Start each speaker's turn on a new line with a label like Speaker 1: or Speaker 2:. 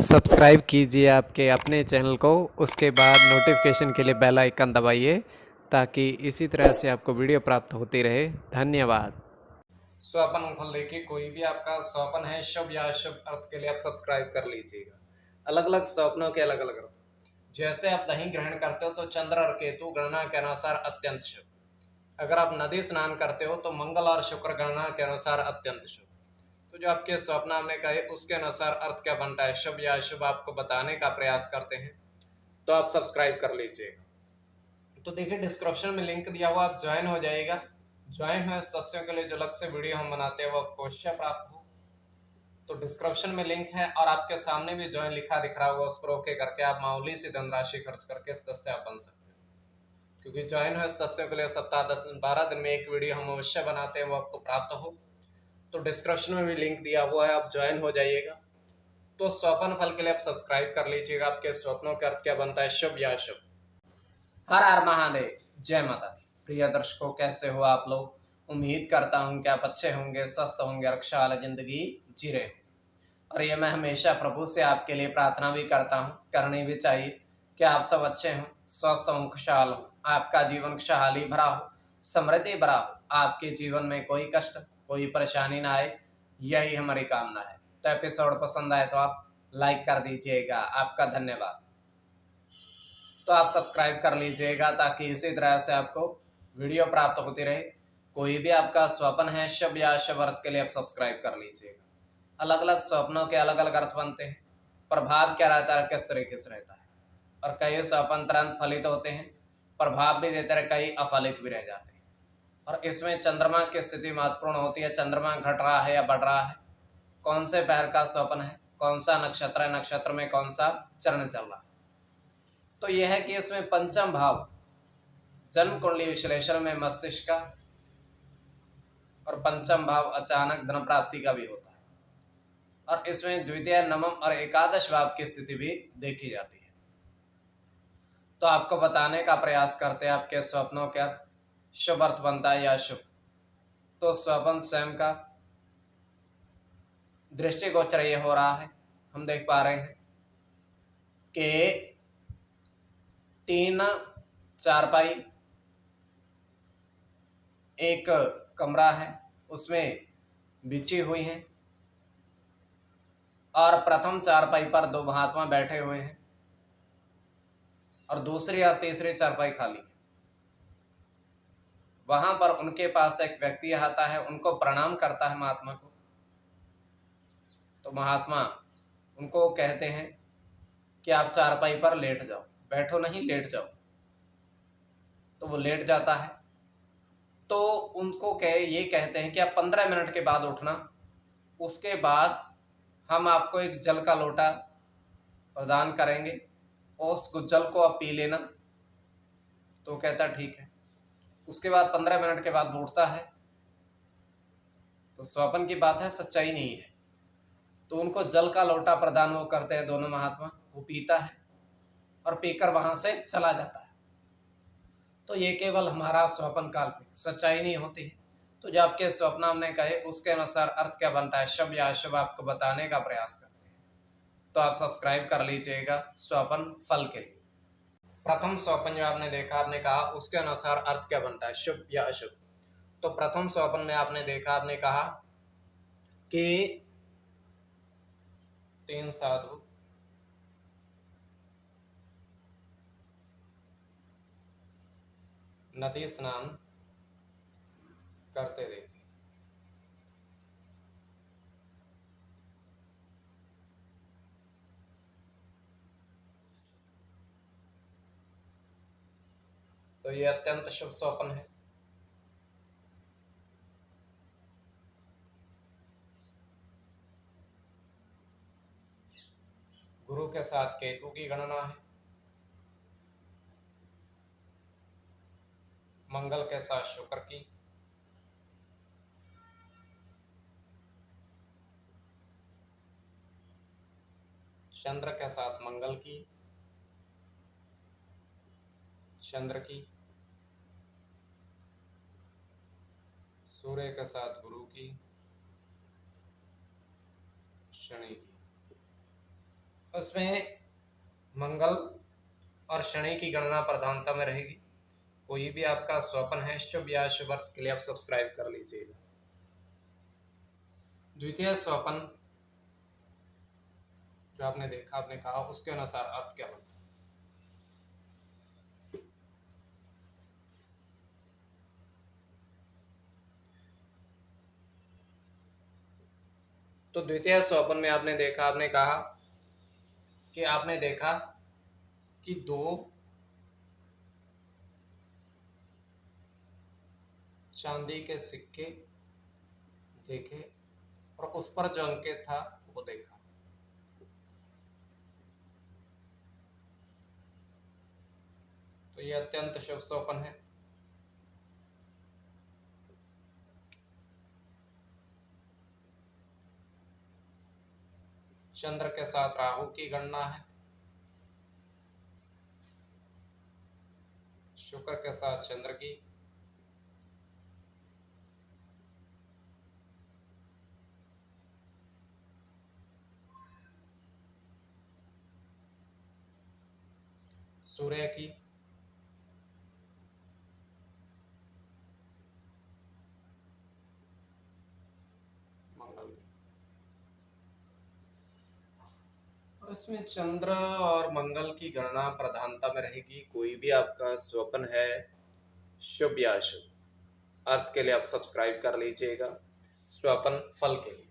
Speaker 1: Subscribe कीजिए आपके अपने चैनल को, उसके बाद नोटिफिकेशन के लिए बेल आइकन दबाइए ताकि इसी तरह से आपको वीडियो प्राप्त होती रहे। धन्यवाद। स्वप्न फल देखिए, कोई भी आपका स्वप्न है शुभ या अशुभ अर्थ के लिए आप सब्सक्राइब कर लीजिएगा। अलग अलग स्वप्नों के अलग अलग अर्थ। जैसे आप दही ग्रहण करते हो तो चंद्र और केतु गणना के अनुसार अत्यंत शुभ। अगर आप नदी स्नान करते हो तो मंगल और शुक्र गणना के अनुसार अत्यंत शुभ। तो जो आपके स्वप्न हमने कहे उसके अनुसार अर्थ क्या बनता है, शुभ या अशुभ, आपको बताने का प्रयास करते हैं, तो आप सब्सक्राइब कर लीजिएगा। तो देखिए डिस्क्रिप्शन में लिंक दिया हुआ, आप ज्वाइन हो जाइएगा। ज्वाइन हुए सदस्यों के लिए जो अलग से वीडियो हम बनाते हैं वो आपको अवश्य प्राप्त हो। तो डिस्क्रिप्शन में लिंक है और आपके सामने भी ज्वाइन लिखा दिख रहा होगा, उस पर ओके करके आप मामूली सी धनराशि खर्च करके सदस्य आप बन सकते हो। क्योंकि ज्वाइन हुए सदस्यों के लिए सप्ताह 10-12 दिन में एक वीडियो हम अवश्य बनाते हैं, वो आपको प्राप्त हो। तो डिस्क्रिप्शन में भी लिंक दिया हुआ है, आप ज्वाइन हो जाइएगा। तो स्वप्न फल के लिए आप सब्सक्राइब कर लीजिएगा। आपके स्वप्नों का अर्थ क्या बनता है, शुभ या अशुभ। हर हर महादेव, जय माता दी। प्रिय दर्शकों, कैसे हो आप लोग? उम्मीद करता हूं कि आप अच्छे होंगे, स्वस्थ होंगे, रक्षा वाला जिंदगी जी रहे होंगे। और ये मैं हमेशा प्रभु से आपके लिए प्रार्थना भी करता हूँ, करनी भी चाहिए कि आप सब अच्छे हों, स्वस्थ हों, खुशहाल हों, आपका जीवन खुशहाली भरा हो, समृद्धि भरा हो, आपके जीवन में कोई कष्ट कोई परेशानी ना आए, यही हमारी कामना है। तो एपिसोड पसंद आए तो आप लाइक कर दीजिएगा, आपका धन्यवाद। तो आप सब्सक्राइब कर लीजिएगा ताकि इसी तरह से आपको वीडियो प्राप्त होती रहे। कोई भी आपका स्वप्न है शुभ या अशुभ अर्थ के लिए आप सब्सक्राइब कर लीजिएगा। अलग अलग स्वप्नों के अलग अलग अर्थ बनते हैं, प्रभाव क्या रहता है, किस तरीके से रहता है। और कई स्वप्न तुरंत फलित होते हैं, प्रभाव भी देते रहे, कई अफलित भी रह जाते हैं। और इसमें चंद्रमा की स्थिति महत्वपूर्ण होती है। चंद्रमा घट रहा है या बढ़ रहा है, कौन से पहर का स्वप्न है, कौन सा नक्षत्र है, नक्षत्र में कौन सा चरण चल रहा है। तो यह है कि इसमें पंचम भाव जन्म कुंडली विश्लेषण में मस्तिष्क का, और पंचम भाव अचानक धन प्राप्ति का भी होता है। और इसमें द्वितीय, नवम और एकादश भाव की स्थिति भी देखी जाती है। तो आपको बताने का प्रयास करते हैं आपके स्वप्नों के अर्थ, शुभ अर्थ बनता है या अशुभ। तो स्वप्न स्वयं का दृष्टिगोचर ये हो रहा है, हम देख पा रहे हैं कि 3 चारपाई, एक कमरा है, उसमें बिछी हुई हैं, और प्रथम चारपाई पर 2 महात्मा बैठे हुए हैं और दूसरी और तीसरी चारपाई खाली है। वहां पर उनके पास एक व्यक्ति आता है, उनको प्रणाम करता है महात्मा को। तो महात्मा उनको कहते हैं कि आप चारपाई पर लेट जाओ, बैठो नहीं, लेट जाओ। तो वो लेट जाता है। तो उनको ये कहते हैं कि आप 15 मिनट के बाद उठना, उसके बाद हम आपको एक जल का लोटा प्रदान करेंगे, उस जल को आप पी लेना। तो कहता ठीक है। उसके बाद 15 मिनट के बाद उठता है। तो स्वप्न की बात है, सच्चाई नहीं है। तो उनको जल का लोटा प्रदान वो करते हैं दोनों महात्मा, वो पीता है और पीकर वहां से चला जाता है। तो ये केवल हमारा स्वप्न काल्पनिक, सच्चाई नहीं होती है। तो जो आपके स्वप्न हमने कहे उसके अनुसार अर्थ क्या बनता है, शुभ या अशुभ, आपको बताने का प्रयास करते हैं। तो आप सब्सक्राइब कर लीजिएगा स्वप्न फल के लिए। प्रथम स्वप्न जो आपने देखा, आपने कहा उसके अनुसार अर्थ क्या बनता है, शुभ या अशुभ। तो प्रथम स्वप्न में आपने देखा, आपने कहा कि 3 साधु नदी स्नान करते देखे। तो ये अत्यंत शुभ स्वप्न है। गुरु के साथ केतु की गणना है, मंगल के साथ शुक्र की, चंद्र के साथ मंगल की, चंद्र की, सूर्य के साथ गुरु की, शनि की। उसमें मंगल और शनि की गणना प्रधानता में रहेगी। कोई भी आपका स्वप्न है शुभ या शुभ अर्थ के लिए आप सब्सक्राइब कर लीजिएगा। द्वितीय स्वप्न जो आपने देखा, आपने कहा, उसके अनुसार अर्थ क्या बनता है। तो द्वितीय स्वप्न में आपने देखा, आपने कहा कि आपने देखा कि दो चांदी के सिक्के देखे और उस पर जो अंकित था वो देखा। तो ये अत्यंत शुभ स्वप्न है। चंद्र के साथ राहु की गणना है, शुक्र के साथ चंद्र की, सूर्य की, मंगल की। और इसमें चंद्र और मंगल की गणना प्रधानता में रहेगी। कोई भी आपका स्वप्न है शुभ या अशुभ, अर्थ के लिए आप सब्सक्राइब कर लीजिएगा। स्वप्न फल के लिए